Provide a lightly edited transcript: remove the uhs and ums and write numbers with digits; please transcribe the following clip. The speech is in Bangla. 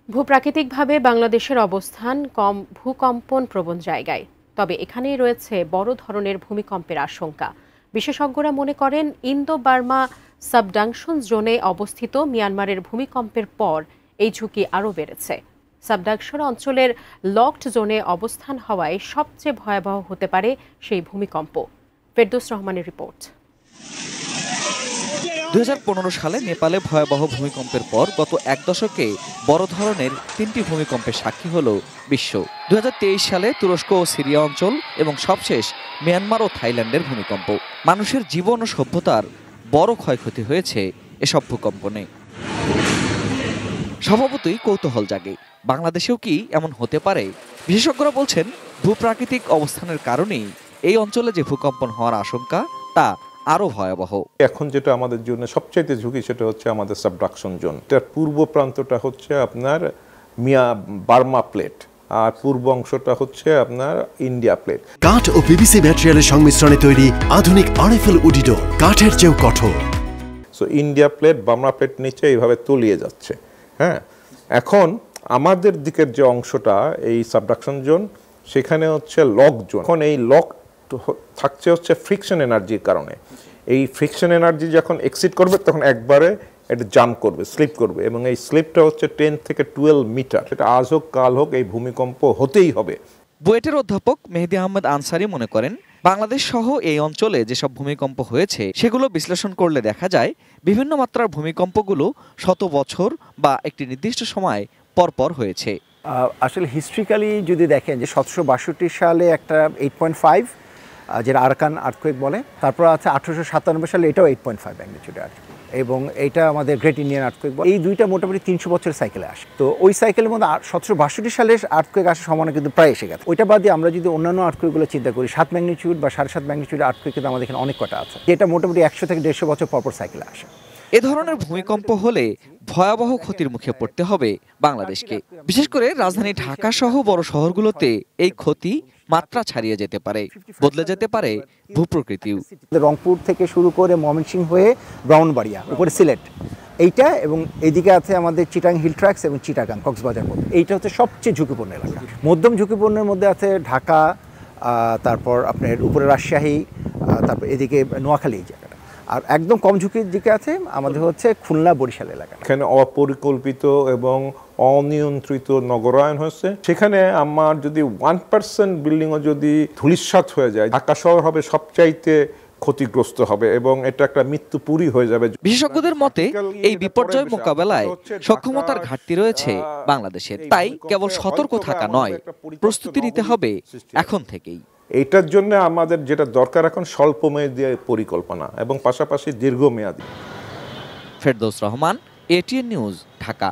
ভূপ্রাকৃতিকভাবে বাংলাদেশের অবস্থান কম ভূকম্পন প্রবণ জায়গায়, তবে এখানেই রয়েছে বড় ধরনের ভূমিকম্পের আশঙ্কা। বিশেষজ্ঞরা মনে করেন ইন্দো বার্মা সাবডাকশন জোনে অবস্থিত মিয়ানমারের ভূমিকম্পের পর এই ঝুঁকি আরও বেড়েছে। সাবডাকশন অঞ্চলের লকড জোনে অবস্থান হওয়ায় সবচেয়ে ভয়াবহ হতে পারে সেই ভূমিকম্প। ফেরদৌস রহমানের রিপোর্ট। 2015 সালে নেপালে ভয়াবহ ভূমিকম্পের পর গত এক দশকে বড় ধরনের 3টি ভূমিকম্পের সাক্ষী হল বিশ্ব। 2023 সালে তুরস্ক ও সিরিয়া অঞ্চল এবং সবশেষ মিয়ানমার ও থাইল্যান্ডের ভূমিকম্প। মানুষের জীবন ও সভ্যতার বড় ক্ষয়ক্ষতি হয়েছে এসব ভূকম্পনে। স্বভাবতই কৌতূহল জাগে, বাংলাদেশেও কি এমন হতে পারে? বিশেষজ্ঞরা বলছেন ভূপ্রাকৃতিক অবস্থানের কারণেই এই অঞ্চলে যে ভূকম্পন হওয়ার আশঙ্কা তা আরো ভয়াবহ। এখন যেটা আমাদের জন্য সবচাইতে ঝুঁকি সেটা হচ্ছে আমাদের সাবডাকশন জোন। এটার পূর্ব প্রান্তটা হচ্ছে আপনার বার্মা প্লেট, আর পূর্ব অংশটা হচ্ছে আপনার ইন্ডিয়া প্লেট। কাঠ ও পিভিসি ম্যাটেরিয়ালের সংমিশ্রণে তৈরি আধুনিক আরএফএল উডিডো, কাঠের চেয়েও কঠোর। So India plate Burma plate নিচে এইভাবে তলিয়ে যাচ্ছে। হ্যাঁ, এখন আমাদের দিকের যে অংশটা এই সাবডাকশন জোন, সেখানে হচ্ছে লক জোন। এখন এই লক থাকছে হচ্ছে ফ্রিকশন এনার্জির কারণে। এই ফ্রিকশন এনার্জি যখন এক্সিট করবে তখন একবারে এটা জাম্প করবে, স্লিপ করবে, এবং এই স্লিপটা হচ্ছে 10 থেকে 12 মিটার। এটা আজ হোক কাল হোক এই ভূমিকম্প হতেই হবে। বুয়েটের অধ্যাপক মেহেদী আহমেদ আনসারী মনে করেন, বাংলাদেশ সহ এই অঞ্চলে যেসব ভূমিকম্প হয়েছে সেগুলো বিশ্লেষণ করলে দেখা যায় বিভিন্ন মাত্রার ভূমিকম্পগুলো শত বছর বা একটি নির্দিষ্ট সময় পরপর হয়েছে। আসলে হিস্ট্রিক্যালি যদি দেখেন যে 1762 সালে একটা 8.5 যেটা আরাকান আর্থকোয়েক বলে, তারপর আছে 1897 সালে এটাও 8.5 ম্যাগনিটিউড আর্থকোয়েক, এবং এটা আমাদের গ্রেট ইন্ডিয়ান আর্থকোয়েক বলে। এই দুইটা মোটামুটি 300 বছরের সাইকেলে আসে। তো ওই সাইকেলের মধ্যে 1762 সালের আর্থকোয়েক আসার সম্ভাবনা কিন্তু প্রায় এসে গেছে। ওইটা বাদে আমরা যদি অন্যান্য আর্থকোয়েকগুলো চিন্তা করি, 7 ম্যাগনিটিউড বা 7.5 ম্যাগনিটিউড আর্থকোয়েক কিন্তু আমাদের এখানে অনেক কটা আছে, যেটা মোটামুটি 100 থেকে 150 বছর পরপর সাইকেলে আসে। এ ধরনের ভূমিকম্প হলে ভয়াবহ ক্ষতির মুখে পড়তে হবে বাংলাদেশকে। বিশেষ করে রাজধানী ঢাকা সহ বড় শহরগুলোতে এই ক্ষতি মাত্রা ছাড়িয়ে যেতে পারে, বদলে যেতে পারে ভূপ্রকৃতিও। রংপুর থেকে শুরু করে ময়মনসিংহ হয়ে ব্রাহ্মণবাড়িয়া, উপরে সিলেট এইটা, এবং এইদিকে আছে আমাদের চিটাং হিল ট্র্যাক্স এবং চিটাগাং কক্সবাজার পর্যন্ত। এইটা হচ্ছে সবচেয়ে ঝুঁকিপূর্ণ এলাকা। মধ্যম ঝুঁকিপূর্ণের মধ্যে আছে ঢাকা, তারপর আপনার উপরে রাজশাহী, তারপর এদিকে নোয়াখালী এই জায়গাটা। আর একদম কম ঝুঁকির দিকে আছে আমাদের হচ্ছে খুলনা বরিশাল এলাকা। এখানে অপরিকল্পিত এবং অনিয়ন্ত্রিত নগরায়ন হয়েছে। সেখানে আমার যদি 1% বিল্ডিংও যদি ধূলিসাৎ হয়ে যায়, ঢাকা শহর হবে সবচাইতে ক্ষতিগ্রস্ত হবে এবং এটা একটা মৃত্যুপুরী হয়ে যাবে। বিশেষজ্ঞদের মতে এই বিপর্যয় মোকাবেলায় সক্ষমতার ঘাটতি রয়েছে বাংলাদেশের। তাই কেবল সতর্ক থাকা নয়, প্রস্তুতি নিতে হবে এখন থেকেই। এইটার জন্য আমাদের যেটা দরকার এখন স্বল্পমেয়াদী পরিকল্পনা এবং পাশাপাশি দীর্ঘমেয়াদী। Ferdous Rahman, ATN news, Dhaka.